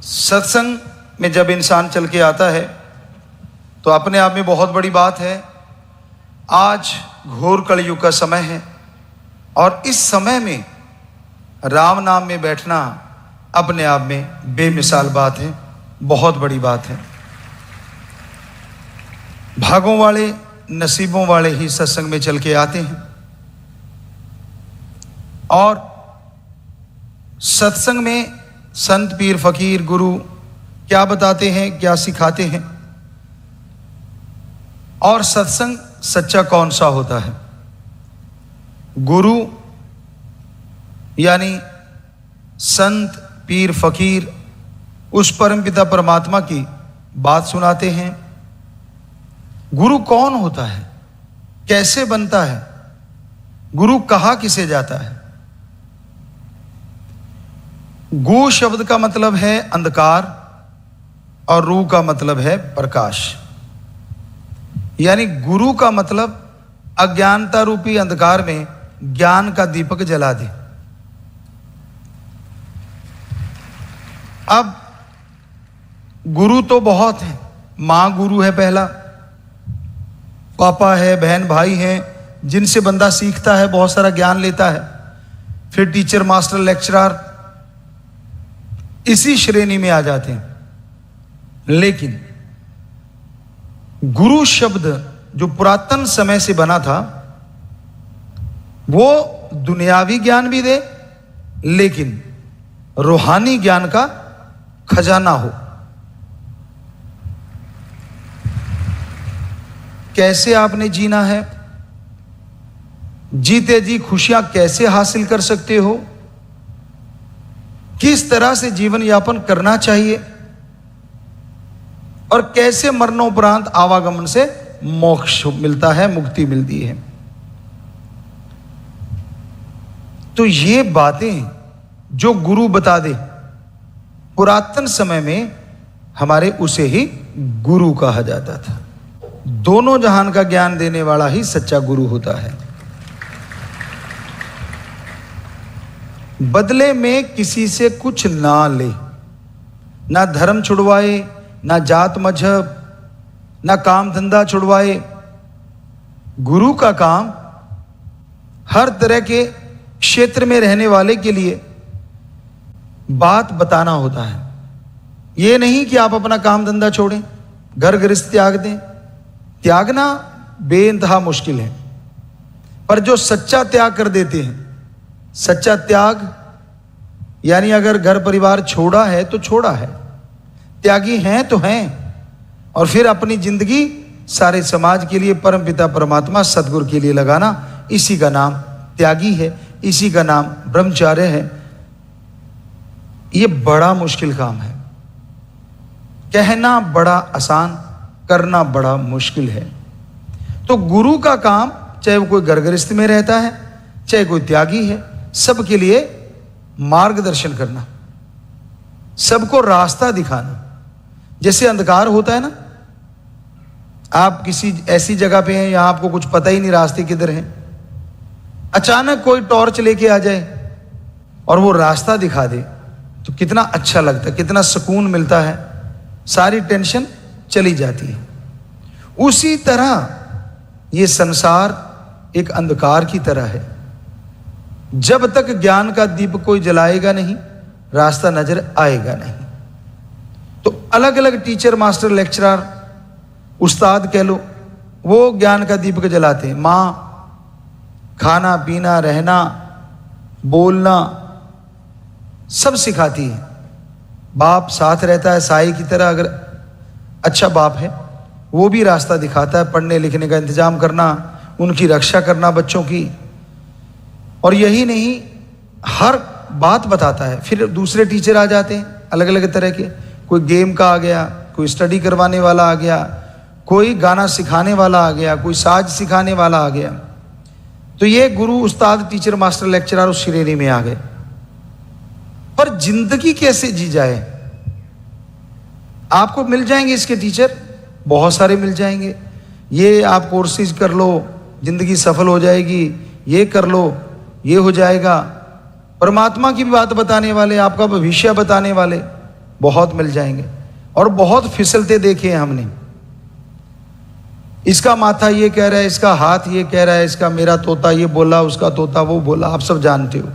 सत्संग में जब इंसान चल के आता है तो अपने आप में बहुत बड़ी बात है। आज घोर कलयुग का समय है और इस समय में राम नाम में बैठना अपने आप में बेमिसाल बात है, बहुत बड़ी बात है। भागों वाले, नसीबों वाले ही सत्संग में चल के आते हैं और सत्संग में संत, पीर, फकीर, गुरु क्या बताते हैं, क्या सिखाते हैं और सत्संग सच्चा कौन सा होता है। गुरु यानी संत, पीर, फकीर उस परमपिता परमात्मा की बात सुनाते हैं। गुरु कौन होता है, कैसे बनता है, गुरु कहा किसे जाता है। गु शब्द का मतलब है अंधकार और रू का मतलब है प्रकाश। यानी गुरु का मतलब अज्ञानता रूपी अंधकार में ज्ञान का दीपक जला दे। अब गुरु तो बहुत है, मां गुरु है, पहला पापा है, बहन भाई हैं जिनसे बंदा सीखता है, बहुत सारा ज्ञान लेता है। फिर टीचर, मास्टर, लेक्चरर इसी श्रेणी में आ जाते हैं। लेकिन गुरु शब्द जो पुरातन समय से बना था वो दुनियावी ज्ञान भी दे लेकिन रूहानी ज्ञान का खजाना हो। कैसे आपने जीना है, जीते जी खुशियां कैसे हासिल कर सकते हो, किस तरह से जीवन यापन करना चाहिए और कैसे मरणोपरांत आवागमन से मोक्ष मिलता है, मुक्ति मिलती है। तो ये बातें जो गुरु बता दे, पुरातन समय में हमारे उसे ही गुरु कहा जाता था। दोनों जहान का ज्ञान देने वाला ही सच्चा गुरु होता है। बदले में किसी से कुछ ना ले, ना धर्म छुड़वाए, ना जात मजहब, ना काम धंधा छुड़वाए। गुरु का काम हर तरह के क्षेत्र में रहने वाले के लिए बात बताना होता है। ये नहीं कि आप अपना काम धंधा छोड़ें, घर गृहस्थ त्याग दें। त्यागना बेइंतहा मुश्किल है, पर जो सच्चा त्याग कर देते हैं, सच्चा त्याग यानी अगर घर परिवार छोड़ा है तो छोड़ा है, त्यागी हैं तो हैं, और फिर अपनी जिंदगी सारे समाज के लिए, परमपिता परमात्मा सदगुरु के लिए लगाना, इसी का नाम त्यागी है, इसी का नाम ब्रह्मचार्य है। ये बड़ा मुश्किल काम है। कहना बड़ा आसान, करना बड़ा मुश्किल है। तो गुरु का काम, चाहे वो कोई गर्गरिस्त में रहता है, चाहे कोई त्यागी है, सबके लिए मार्गदर्शन करना, सबको रास्ता दिखाना। जैसे अंधकार होता है ना, आप किसी ऐसी जगह पे हैं यहाँ आपको कुछ पता ही नहीं रास्ते किधर हैं, अचानक कोई टॉर्च लेके आ जाए और वो रास्ता दिखा दे तो कितना अच्छा लगता है, कितना सुकून मिलता है, सारी टेंशन चली जाती है। उसी तरह ये संसार एक अंधकार की तरह है। जब तक ज्ञान का दीप कोई जलाएगा नहीं, रास्ता नजर आएगा नहीं। तो अलग अलग टीचर, मास्टर, लेक्चरर, उस्ताद कह लो, वो ज्ञान का दीपक जलाते हैं। माँ खाना पीना, रहना, बोलना सब सिखाती है। बाप साथ रहता है साई की तरह, अगर अच्छा बाप है वो भी रास्ता दिखाता है, पढ़ने लिखने का इंतजाम करना, उनकी रक्षा करना बच्चों की। और यही नहीं, हर बात बताता है। फिर दूसरे टीचर आ जाते हैं अलग अलग तरह के, कोई गेम का आ गया, कोई स्टडी करवाने वाला आ गया, कोई गाना सिखाने वाला आ गया, कोई साज सिखाने वाला आ गया। तो ये गुरु, उस्ताद, टीचर, मास्टर, लेक्चरर उस श्रेणी में आ गए। पर जिंदगी कैसे जी जाए? आपको मिल जाएंगे इसके टीचर, बहुत सारे मिल जाएंगे। ये आप कोर्सेज कर लो, जिंदगी सफल हो जाएगी, ये कर लो, ये हो जाएगा। परमात्मा की भी बात बताने वाले, आपका भविष्य बताने वाले बहुत मिल जाएंगे। और बहुत फिसलते देखे हैं हमने। इसका माथा ये कह रहा है, इसका हाथ ये कह रहा है, इसका मेरा तोता ये बोला, उसका तोता वो बोला, आप सब जानते हो।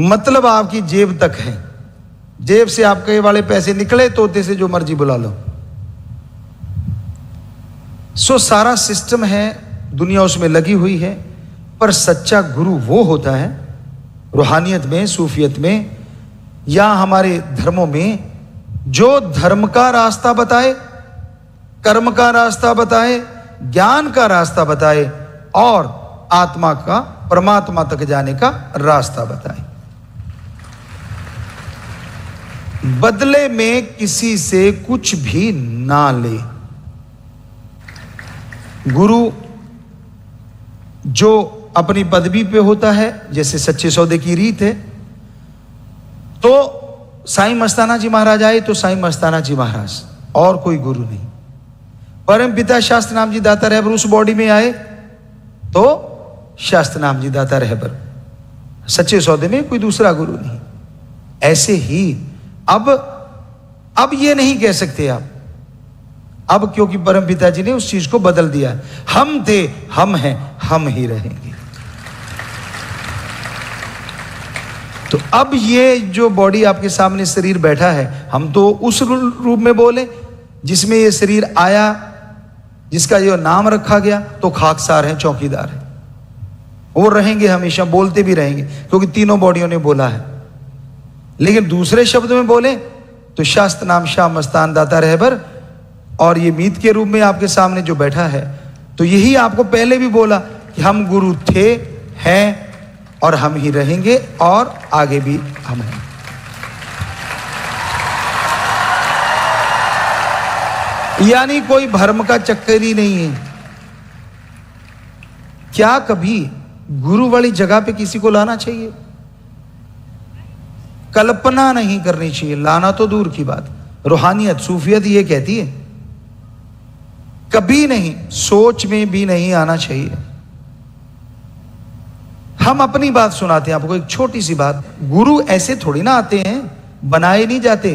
मतलब आपकी जेब तक है, जेब से आपके वाले पैसे निकले, तोते से जो मर्जी बुला लो। सो सारा सिस्टम है, दुनिया उसमें लगी हुई है। पर सच्चा गुरु वो होता है रूहानियत में, सूफियत में या हमारे धर्मों में, जो धर्म का रास्ता बताए, कर्म का रास्ता बताए, ज्ञान का रास्ता बताए और आत्मा का, परमात्मा तक जाने का रास्ता बताए। बदले में किसी से कुछ भी ना ले। गुरु जो अपनी पदवी पे होता है, जैसे सच्चे सौदे की रीत है, तो साईं मस्ताना जी महाराज आए तो साईं मस्ताना जी महाराज, और कोई गुरु नहीं। परम पिता शास्त्र नाम जी दाता रहबर उस बॉडी में आए तो शास्त्र नाम जी दाता रहबर, सच्चे सौदे में कोई दूसरा गुरु नहीं। ऐसे ही अब ये नहीं कह सकते आप, अब क्योंकि परम पिता जी ने उस चीज को बदल दिया है। हम थे, हम हैं, हम ही रहेंगे। तो अब ये जो बॉडी आपके सामने शरीर बैठा है, हम तो उस रूप में बोले जिसमें ये शरीर आया, जिसका ये नाम रखा गया, तो खाकसार हैं, चौकीदार हैं, वो रहेंगे हमेशा, बोलते भी रहेंगे क्योंकि तीनों बॉडियों ने बोला है। लेकिन दूसरे शब्द में बोले तो शास्त्र नाम शाह मस्तान दाता रहबर, और ये मीत के रूप में आपके सामने जो बैठा है, तो यही आपको पहले भी बोला कि हम गुरु थे, हैं और हम ही रहेंगे और आगे भी हम हैं। यानी कोई भ्रम का चक्कर ही नहीं है। क्या कभी गुरु वाली जगह पे किसी को लाना चाहिए? कल्पना नहीं करनी चाहिए, लाना तो दूर की बात। रूहानियत, सूफियत ये कहती है कभी नहीं, सोच में भी नहीं आना चाहिए। हम अपनी बात सुनाते हैं आपको, एक छोटी सी बात। गुरु ऐसे थोड़ी ना आते हैं, बनाए नहीं जाते,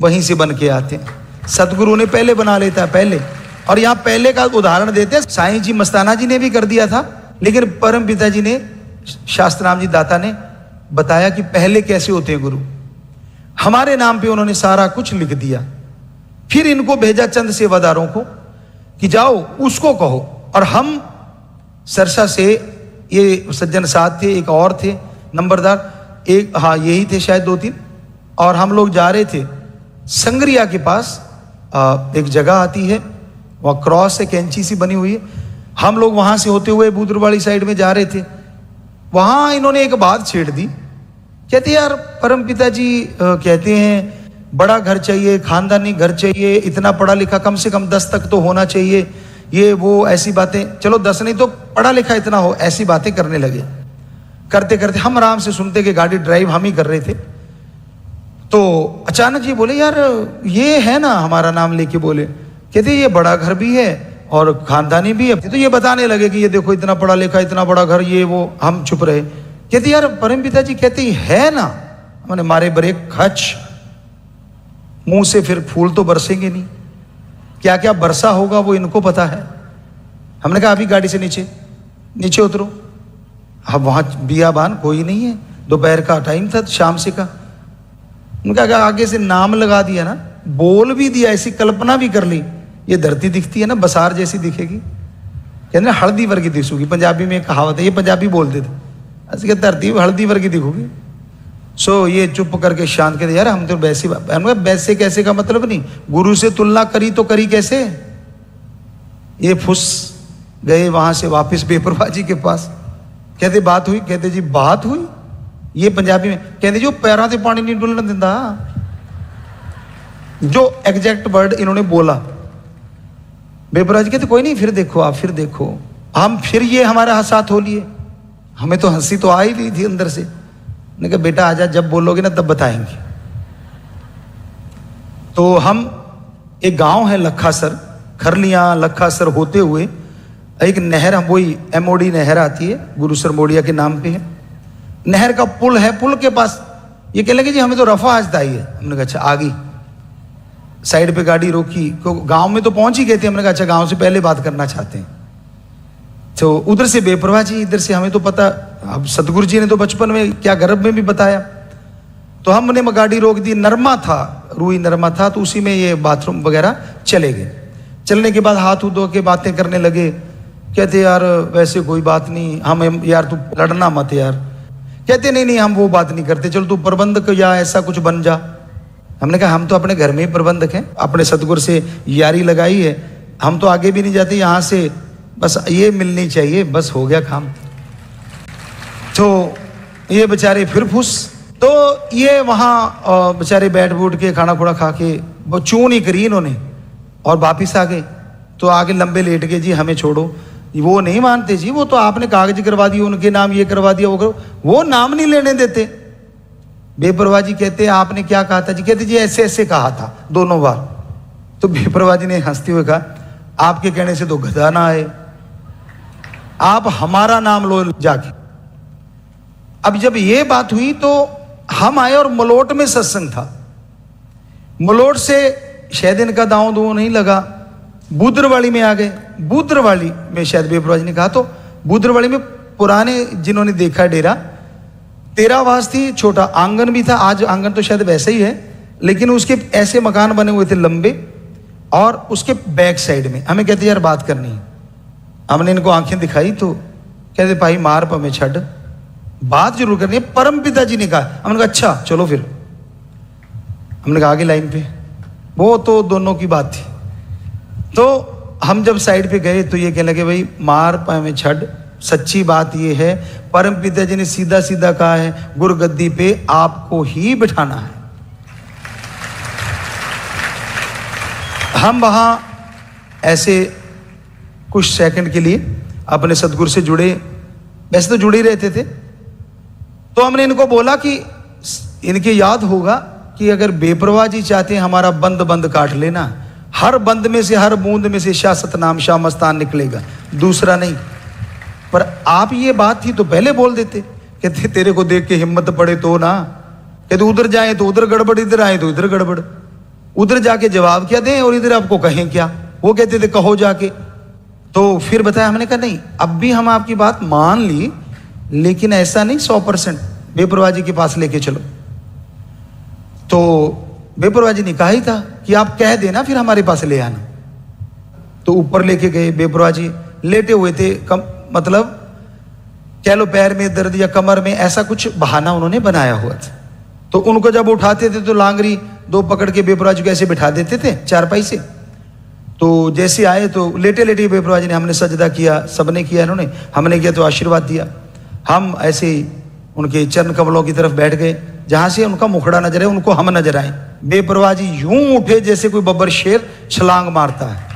वहीं से बन के आते हैं। सतगुरु ने पहले बना लेता है, पहले। और यहां पहले का उदाहरण देते हैं, साईं जी मस्ताना जी ने भी कर दिया था, लेकिन परम पिताजी ने, शास्त्र नाम जी दाता ने बताया कि पहले कैसे होते हैं गुरु। हमारे नाम पे उन्होंने सारा कुछ लिख दिया, फिर इनको भेजा चंद सेवादारों को कि जाओ उसको कहो। और हम सरसा से, ये सज्जन साथ थे, एक और थे नंबरदार, एक, हाँ यही थे शायद 2-3, और हम लोग जा रहे थे संगरिया के पास। एक जगह आती है, वहाँ क्रॉस से कैंची सी बनी हुई है। हम लोग वहाँ से होते हुए बूदरवाड़ी साइड में जा रहे थे। वहाँ इन्होंने एक बात छेड़ दी, कहते यार परम पिताजी कहते हैं बड़ा घर चाहिए, खानदानी घर चाहिए, इतना पढ़ा लिखा, कम से कम 10 तक तो होना चाहिए, ये वो ऐसी बातें। चलो 10 नहीं तो पढ़ा लिखा इतना हो, ऐसी बातें करने लगे। करते करते हम आराम से सुनते कि गाड़ी ड्राइव हम ही कर रहे थे। तो अचानक ये बोले यार ये है ना, हमारा नाम लेके बोले, कहते ये बड़ा घर भी है और खानदानी भी है। तो ये बताने लगे कि ये देखो इतना पढ़ा लिखा, इतना बड़ा घर, ये वो। हम चुप रहे। कहते यार परम पिताजी कहते है ना। मैंने मारे बरे खच, मुंह से फिर फूल तो बरसेंगे नहीं, क्या क्या बरसा होगा वो इनको पता है। हमने कहा अभी गाड़ी से नीचे उतरो। अब वहां बियाबान कोई नहीं है, दोपहर का टाइम था, शाम से का। उनका कहा आगे से नाम लगा दिया ना, बोल भी दिया, ऐसी कल्पना भी कर ली, ये धरती दिखती है ना बसार जैसी दिखेगी, कहते ना हल्दी वर्गी दिखोगी। पंजाबी में एक कहावत है, ये पंजाबी बोलते थे, ऐसे धरती हल्दी वर्गी दिखोगी। सो ये चुप करके शांत कहते यार हम तो वैसे, वैसे कैसे का मतलब नहीं, गुरु से तुलना करी तो करी कैसे। ये फुस गए वहां से वापस पेपरबाजी के पास। कहते बात हुई? कहते जी बात हुई। ये पंजाबी में कहते जो पैरों से पानी नहीं डुलने देता, जो एग्जैक्ट वर्ड इन्होंने बोला। पेपरबाजी कहते कोई नहीं, फिर देखो आप, फिर देखो हम, फिर ये हमारा साथ हो लिए। हमें तो हंसी तो आ ही रही थी अंदर से। ने कहा बेटा आजा, जब बोलोगे ना तब बताएंगे। तो हम, एक गांव है लखासर, खरलियां लखासर होते हुए एक नहर, वही एमओडी नहर आती है, गुरुसर मोडिया के नाम पे है। नहर का पुल है, पुल के पास ये कहने लगे जी हमें तो रफा हजत आई है। हमने कहा अच्छा आ गई। साइड पे गाड़ी रोकी, गांव में तो पहुंच ही गए थे। हमने कहा अच्छा गांव से पहले बात करना चाहते हैं। तो उधर से बेपरवाह जी, इधर से हमें तो पता, अब सतगुरु जी ने तो बचपन में क्या गर्भ में भी बताया। तो हमने गाड़ी रोक दी, नरमा था, रूई नरमा था, तो उसी में ये बाथरूम वगैरह चले गए। चलने के बाद हाथ धो के बातें करने लगे। कहते यार वैसे कोई बात नहीं, हम यार तू लड़ना मत यार। कहते नहीं नहीं हम वो बात नहीं करते, चल तू प्रबंधक या ऐसा कुछ बन जा। हमने कहा हम तो अपने घर में ही प्रबंधक हैं, अपने सतगुरु से यारी लगाई है, हम तो आगे भी नहीं जाते, यहाँ से बस ये मिलनी चाहिए, बस हो गया काम। तो ये बेचारे फिर फुस। तो ये वहाँ बेचारे बैठ बूठ के खाना खुड़ा खा के वो चून ही करी इन्होंने और वापिस आ गए। तो आगे लंबे लेट गए जी हमें छोड़ो। वो नहीं मानते जी, वो तो आपने कागज करवा दिए उनके नाम, ये करवा दिया वो करो, वो नाम नहीं लेने देते। बेपरवाह जी कहते आपने क्या कहा था जी? कहते जी ऐसे ऐसे कहा था दोनों बार। तो बेपरवाह जी ने हंसते हुए कहा आपके कहने से तो गधा ना आए, आप हमारा नाम लो जाके। अब जब ये बात हुई तो हम आए और मलोट में सत्संग था। मलोट से शायद इनका दांव दो नहीं लगा, बूदरवाली में आ गए। बूदरवाली में शायद बेपरवाह जी ने कहा, तो बूदरवाली में पुराने जिन्होंने देखा डेरा, तेरावास थी, छोटा आंगन भी था। आज आंगन तो शायद वैसे ही है, लेकिन उसके ऐसे मकान बने हुए थे लंबे, और उसके बैक साइड में हमें कहते यार बात करनी है। हमने इनको आंखें दिखाई तो कहते भाई मार पमे छड़, बात जरूर करनी है, परम पिता जी ने कहा। हमने कहा अच्छा चलो फिर। हमने कहा आगे लाइन पे, वो तो दोनों की बात थी। तो हम जब साइड पे गए तो ये कहने लगे भाई मार पमे छड़, सच्ची बात ये है परम पिता जी ने सीधा सीधा कहा है गुरगद्दी पे आपको ही बिठाना है। हम वहां ऐसे कुछ सेकंड के लिए अपने सदगुरु से जुड़े, वैसे तो जुड़े ही रहते थे। तो हमने इनको बोला कि इनके याद होगा कि अगर बेपरवाह जी चाहते हैं हमारा बंद बंद काट लेना, हर बंद में से हर बूंद में से शाह सतनाम शाह मस्तान निकलेगा, दूसरा नहीं। पर आप ये बात थी तो पहले बोल देते। कहते तेरे को देख के हिम्मत पड़े तो ना, कहते उधर जाए तो उधर गड़बड़, इधर आए तो इधर गड़बड़, उधर जाके जवाब क्या दें और इधर आपको कहें क्या। वो कहते थे कहो जाके। तो फिर बताया, हमने कहा नहीं अब भी हम आपकी बात मान ली, लेकिन ऐसा नहीं 100% बेपरवाह जी के पास लेके चलो। तो बेपरवाह जी ने कहा ही था कि आप कह देना फिर हमारे पास ले आना। तो ऊपर लेके गए, बेपरवाह जी लेटे हुए थे, मतलब कह लो पैर में दर्द या कमर में, ऐसा कुछ बहाना उन्होंने बनाया हुआ था। तो उनको जब उठाते थे तो लांगरी दो पकड़ के बेपरवाह जी को ऐसे बिठा देते थे चारपाई से। तो जैसे आए तो लेटे लेटे बेपरवाह जी ने, हमने सजदा किया, सबने किया, इन्होंने हमने किया तो आशीर्वाद दिया। हम ऐसे ही उनके चरण कमलों की तरफ बैठ गए, जहां से उनका मुखड़ा नजर है उनको हम नजर आए। बेपरवाह जी यूं उठे जैसे कोई बब्बर शेर छलांग मारता है।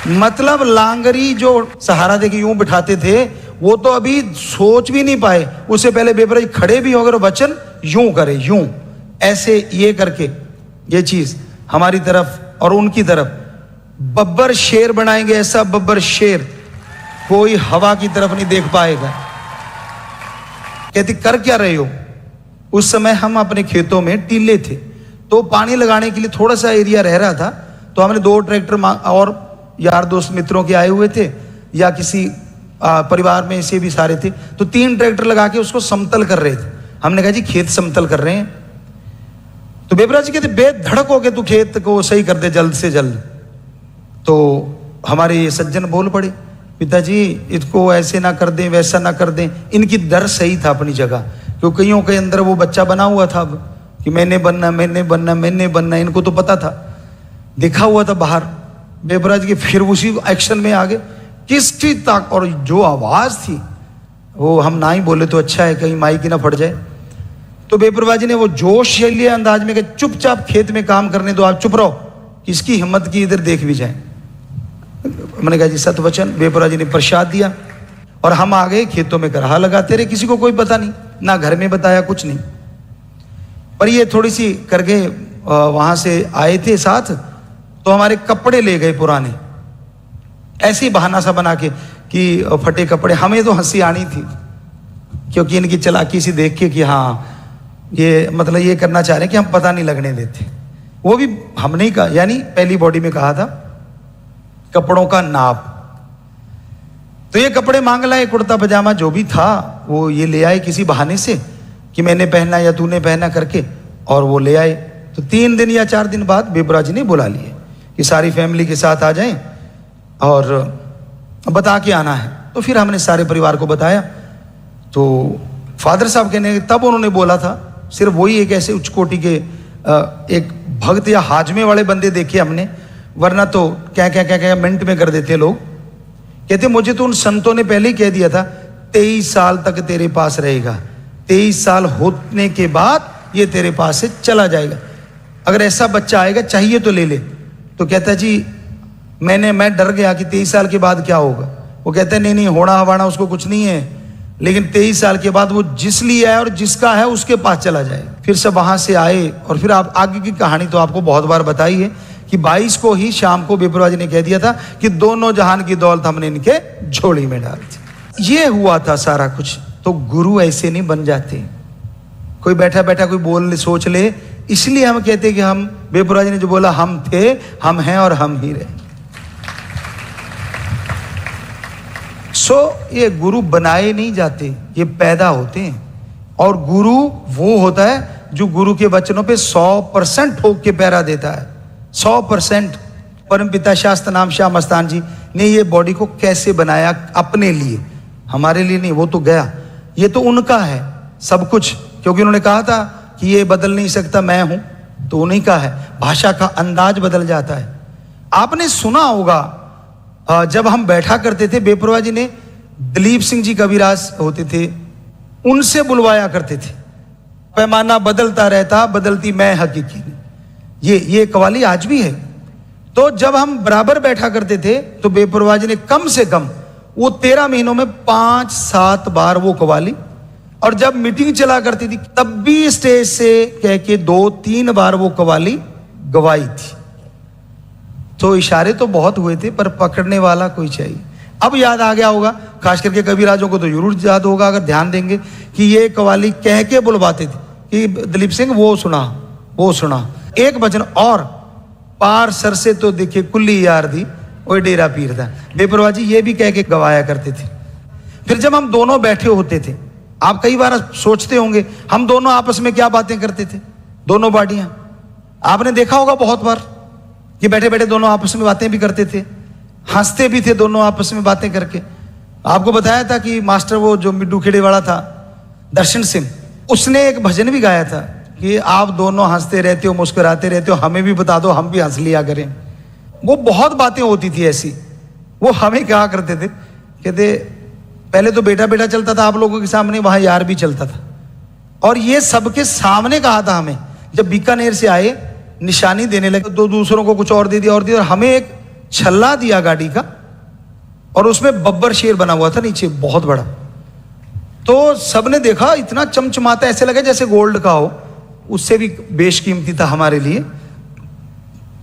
मतलब लांगरी जो सहारा देके यूं बिठाते थे वो तो अभी सोच भी नहीं पाए, उससे पहले बेपरवाह जी खड़े भी हो गए, वचन यूं करे, यूं ऐसे ये करके ये चीज हमारी तरफ और उनकी तरफ बब्बर शेर बनाएंगे। ऐसा बब्बर शेर कोई हवा की तरफ नहीं देख पाएगा। कहती कर क्या रहे हो? उस समय हम अपने खेतों में टीले थे, तो पानी लगाने के लिए थोड़ा सा एरिया रह रहा था। तो हमने 2 ट्रैक्टर और यार दोस्त मित्रों के आए हुए थे, या किसी परिवार में से भी सारे थे, तो 3 ट्रैक्टर लगा के उसको समतल कर रहे थे। हमने कहा जी खेत समतल कर रहे हैं। तो बेपरवाह जी कहते बेधड़क हो के तू खेत को सही कर दे जल्द से जल्द। तो हमारे ये सज्जन बोल पड़े, पिताजी इसको ऐसे ना कर दें, वैसा ना कर दें। इनकी दर सही था अपनी जगह, क्योंकि कईयों के अंदर वो बच्चा बना हुआ था अब कि मैंने बनना, मैंने बनना, मैंने बनना। इनको तो पता था, देखा हुआ था बाहर। बेपरवाह जी के फिर उसी एक्शन में आ गए, किसकी ताक, और जो आवाज थी वो हम ना ही बोले तो अच्छा है, कहीं माइक ही ना फट जाए। तो बेपरवाह जी ने वो जोश लिए अंदाज में कि चुपचाप खेत में काम करने दो, आप चुप रहो, किसकी हिम्मत की इधर देख भी जाए। मैंने कहा जी सत वचन। बेपरवाह जी ने प्रसाद दिया और हम आ गए खेतों में, करहा लगाते रहे, किसी को कोई पता नहीं, ना घर में बताया, कुछ नहीं। पर ये थोड़ी सी करके वहां से आए थे साथ, तो हमारे कपड़े ले गए पुराने, ऐसे ही बहाना सा बना के कि फटे कपड़े। हमें तो हंसी आनी थी, क्योंकि इनकी चालाकी सी देख के कि हाँ ये मतलब ये करना चाह रहे हैं कि हम पता नहीं लगने देते। वो भी हमने ही कहा, यानी पहली बॉडी में कहा था कपड़ों का नाप। तो ये कपड़े मांग लाए, कुर्ता पजामा जो भी था वो ये ले आए किसी बहाने से कि मैंने पहना या तूने पहना करके, और वो ले आए। तो 3 दिन या 4 दिन बाद बेबुरा जी ने बुला लिए कि सारी फैमिली के साथ आ जाएं और बता के आना है। तो फिर हमने सारे परिवार को बताया। तो फादर साहब कहने, तब उन्होंने बोला था, सिर्फ वही एक ऐसे उच्च कोटि के एक भक्त या हाजमे वाले बंदे देखे हमने, वरना तो क्या मिनट में कर देते लोग। कहते मुझे तो उन संतों ने पहले ही कह दिया था 23 साल तक तेरे पास रहेगा, 23 साल होने के बाद ये तेरे पास से चला जाएगा, अगर ऐसा बच्चा आएगा चाहिए तो ले ले। तो कहता जी मैं डर गया कि 23 साल के बाद क्या होगा। वो कहता है नहीं होना हवाना उसको कुछ नहीं है, लेकिन 23 साल के बाद वो जिस लिए आया और जिसका है उसके पास चला जाएगा। फिर सब वहां से आए और फिर आप आगे की कहानी तो आपको बहुत बार बताई है कि 22 को ही शाम को बेपरवाह जी ने कह दिया था कि दोनों जहान की दौलत हमने इनके झोली में डाल दी। ये हुआ था सारा कुछ। तो गुरु ऐसे नहीं बन जाते, कोई बैठा बैठा कोई बोल ले सोच ले। इसलिए हम कहते कि हम, बेपरवाह जी ने जो बोला, हम थे, हम हैं और हम ही रहे। ये गुरु बनाए नहीं जाते, ये पैदा होते हैं। और गुरु वो होता है जो गुरु के वचनों पे 100% ठोक के पैरा देता है, 100%। परमपिता शास्त्र नाम श्याम मस्तान जी ने ये बॉडी को कैसे बनाया अपने लिए, हमारे लिए नहीं। वो तो गया, ये तो उनका है सब कुछ, क्योंकि उन्होंने कहा था कि ये बदल नहीं सकता, मैं हूं, तो उन्हीं का है। भाषा का अंदाज बदल जाता है। आपने सुना होगा जब हम बैठा करते थे, बेपरवाह जी ने दलीप सिंह जी कविराज होते थे, उनसे बुलवाया करते थे, पैमाना बदलता रहता बदलती मैं हकीकी नहीं। ये कवाली आज भी है। तो जब हम बराबर बैठा करते थे तो बेपरवाह जी ने कम से कम वो 13 महीनों में 5-7 बार वो कवाली, और जब मीटिंग चला करती थी तब भी स्टेज से कह के 2-3 बार वो कवाली गवाई थी। तो इशारे तो बहुत हुए थे पर पकड़ने वाला कोई चाहिए। अब याद आ गया होगा, खास करके कविराजों को तो जरूर याद होगा अगर ध्यान देंगे, कि ये कवाली कह के बुलवाते थे कि दलीप सिंह वो सुना। एक भजन और, पार सर से तो दिखे कुल्ली यार दी, वो डेरा पीर था। बेपरवाह जी ये भी कह के गवाया करते थे। फिर जब हम दोनों बैठे होते थे, आप कई बार सोचते होंगे हम दोनों आपस में क्या बातें करते थे, दोनों बाडियां। आपने देखा होगा बहुत बार कि बैठे बैठे दोनों आपस में बातें भी करते थे, हंसते भी थे दोनों आपस में बातें करके। आपको बताया था कि मास्टर वो जो मिड्डू खेड़े वाला था, दर्शन सिंह, उसने एक भजन भी गाया था कि आप दोनों हंसते रहते हो, मुस्कुराते रहते हो, हमें भी बता दो, हम भी हंस लिया करें। वो बहुत बातें होती थी ऐसी। वो हमें कहा करते थे, कहते पहले तो बेटा बेटा चलता था आप लोगों के सामने, वहां यार भी चलता था। और ये सबके सामने कहा था हमें। जब बीकानेर से आए, निशानी देने लगे, तो दूसरों को कुछ और दे दिया और हमें एक छल्ला दिया गाड़ी का, और उसमें बब्बर शेर बना हुआ था नीचे बहुत बड़ा। तो सबने देखा, इतना चमचमाता, ऐसे लगा जैसे गोल्ड का हो, उससे भी बेशकीमती था हमारे लिए।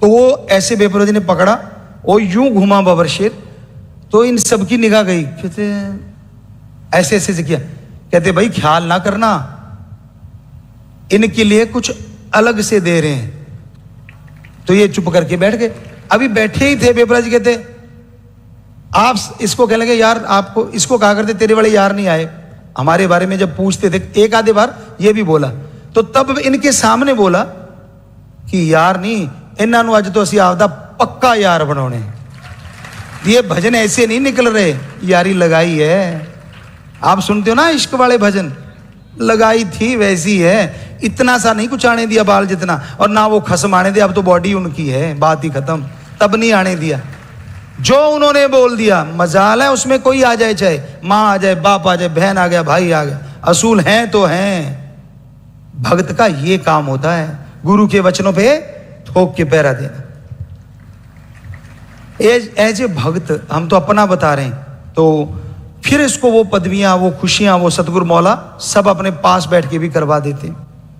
तो वो ऐसे बेपरवाह जी ने पकड़ा और यूं घुमा बब्बर शेर, तो इन सबकी निगाह गई। कहते ऐसे ऐसे से किया, कहते भाई ख्याल ना करना, इनके लिए कुछ अलग से दे रहे हैं। तो ये चुप करके बैठ गए। अभी बैठे ही थे, बेपरवाह जी कहते आप इसको कह लगे, यार आपको इसको कहा करते तेरे वाले यार नहीं आए। हमारे बारे में जब पूछते थे, एक आधे बार ये भी बोला। तो तब इनके सामने बोला कि यार नहीं, इन्हों अज तो असी आपदा पक्का यार बनाने। ये भजन ऐसे नहीं निकल रहे, यारी लगाई है। आप सुनते हो ना इश्क वाले भजन, लगाई थी वैसी है। इतना सा नहीं कुछ आने दिया बाल जितना, और ना वो खसम आने दिया। अब तो बॉडी उनकी है, बात ही खत्म। तब नहीं आने दिया, जो उन्होंने बोल दिया। मजाल है उसमें कोई आ जाए, चाहे माँ आ जाए, बाप आ जाए, बहन आ गया, भाई आ गया, असूल हैं तो हैं। भक्त का ये काम होता है, गुरु के वचनों पे ठोक के पैरा देना। एज ए भक्त हम तो अपना बता रहे हैं। तो फिर इसको वो पदवियां, वो खुशियां, वो सतगुरु मौला सब अपने पास बैठ के भी करवा देते।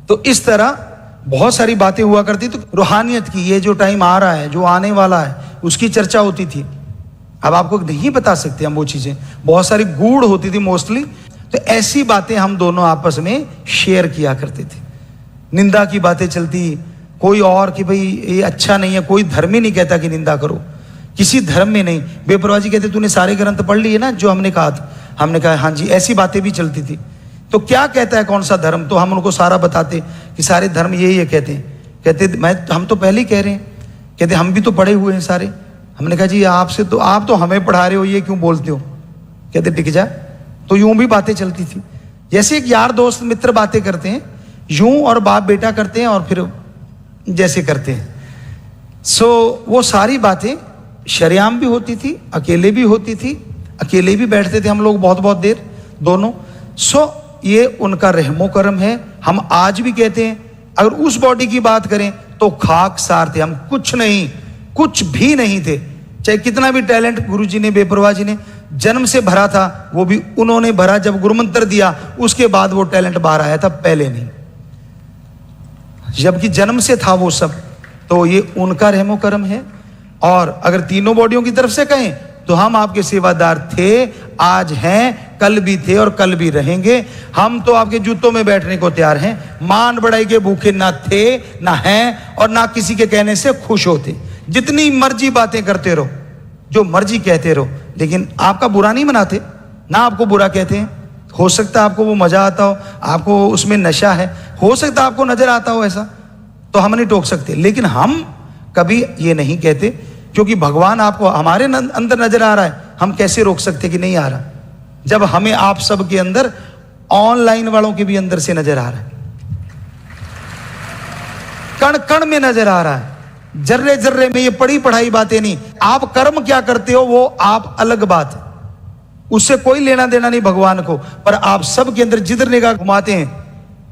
तो इस तरह बहुत सारी बातें हुआ करती। तो रूहानियत की ये जो टाइम आ रहा है, जो आने वाला है, उसकी चर्चा होती थी। अब आपको नहीं बता सकते हम वो चीजें, बहुत सारी गूढ़ होती थी मोस्टली। तो ऐसी बातें हम दोनों आपस में शेयर किया करते थे। निंदा की बातें चलती, कोई और कि भाई ये अच्छा नहीं है। कोई धर्म ही नहीं कहता कि निंदा करो, किसी धर्म में नहीं। बेपरवाह जी कहते तूने सारे ग्रंथ पढ़ लिए ना जो हमने कहा था। हमने कहा हाँ जी, ऐसी बातें भी चलती थी। तो क्या कहता है कौन सा धर्म, तो हम उनको सारा बताते कि सारे धर्म यही है कहते हैं। कहते हम तो पहले ही कह रहे हैं। कहते हम भी तो पढ़े हुए हैं सारे। हमने कहा जी आपसे तो आप तो हमें पढ़ा रहे हो, ये क्यों बोलते हो। कहते टिक जा। तो यूं भी बातें चलती थी, जैसे एक यार दोस्त मित्र बातें करते हैं यूं, और बाप बेटा करते हैं, और फिर जैसे करते हैं। सो वो सारी बातें शरेआम भी होती थी, अकेले भी होती थी, अकेले भी बैठते थे हम लोग बहुत बहुत देर दोनों। सो ये उनका रहमो करम है। हम आज भी कहते हैं, अगर उस बॉडी की बात करें तो खाक सार थे हम, कुछ नहीं, कुछ भी नहीं थे। चाहे कितना भी टैलेंट गुरुजी ने, बेपरवाह जी ने जन्म से भरा था, वो भी उन्होंने भरा जब गुरुमंत्र दिया, उसके बाद वो टैलेंट बाहर आया था, पहले नहीं। जबकि जन्म से था वो सब। तो ये उनका रहमो करम है। और अगर तीनों बॉडियों की तरफ से कहें तो हम आपके सेवादार थे, आज हैं, कल भी थे और कल भी रहेंगे। हम तो आपके जूतों में बैठने को तैयार हैं। मान बढ़ाई के भूखे ना थे, ना हैं, और ना किसी के कहने से खुश होते। जितनी मर्जी बातें करते रहो, जो मर्जी कहते रहो, लेकिन आपका बुरा नहीं मनाते ना, आपको बुरा कहते हैं। हो सकता है आपको वो मजा आता हो, आपको उसमें नशा है, हो सकता है आपको नजर आता हो ऐसा, तो हम नहीं टोक सकते। लेकिन हम कभी ये नहीं कहते, क्योंकि भगवान आपको हमारे अंदर नजर आ रहा है। हम कैसे रोक सकते कि नहीं आ रहा, जब हमें आप सब के अंदर, ऑनलाइन वालों के भी अंदर से नजर आ रहा है, कण कण में नजर आ रहा है, जर्रे जर्रे में। ये पढ़ी पढ़ाई बातें नहीं। आप कर्म क्या करते हो वो आप अलग बात है, उससे कोई लेना देना नहीं भगवान को। पर आप सब के अंदर जिधर निगाह घुमाते हैं,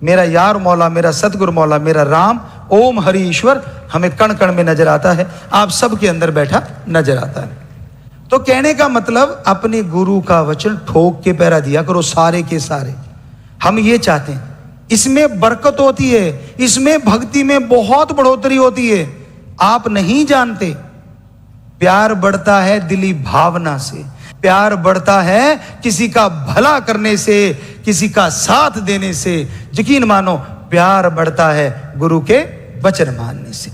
मेरा यार मौला, मेरा सतगुरु मौला, मेरा राम, ओम हरि ईश्वर हमें कण कण में नजर आता है, आप सब के अंदर बैठा नजर आता है। तो कहने का मतलब, अपने गुरु का वचन ठोक के पैरा दिया करो, सारे के सारे। हम ये चाहते हैं, इसमें बरकत होती है, इसमें भक्ति में बहुत बढ़ोतरी होती है। आप नहीं जानते, प्यार बढ़ता है दिली भावना से, प्यार बढ़ता है किसी का भला करने से, किसी का साथ देने से। यकीन मानो, प्यार बढ़ता है गुरु के वचन मानने से।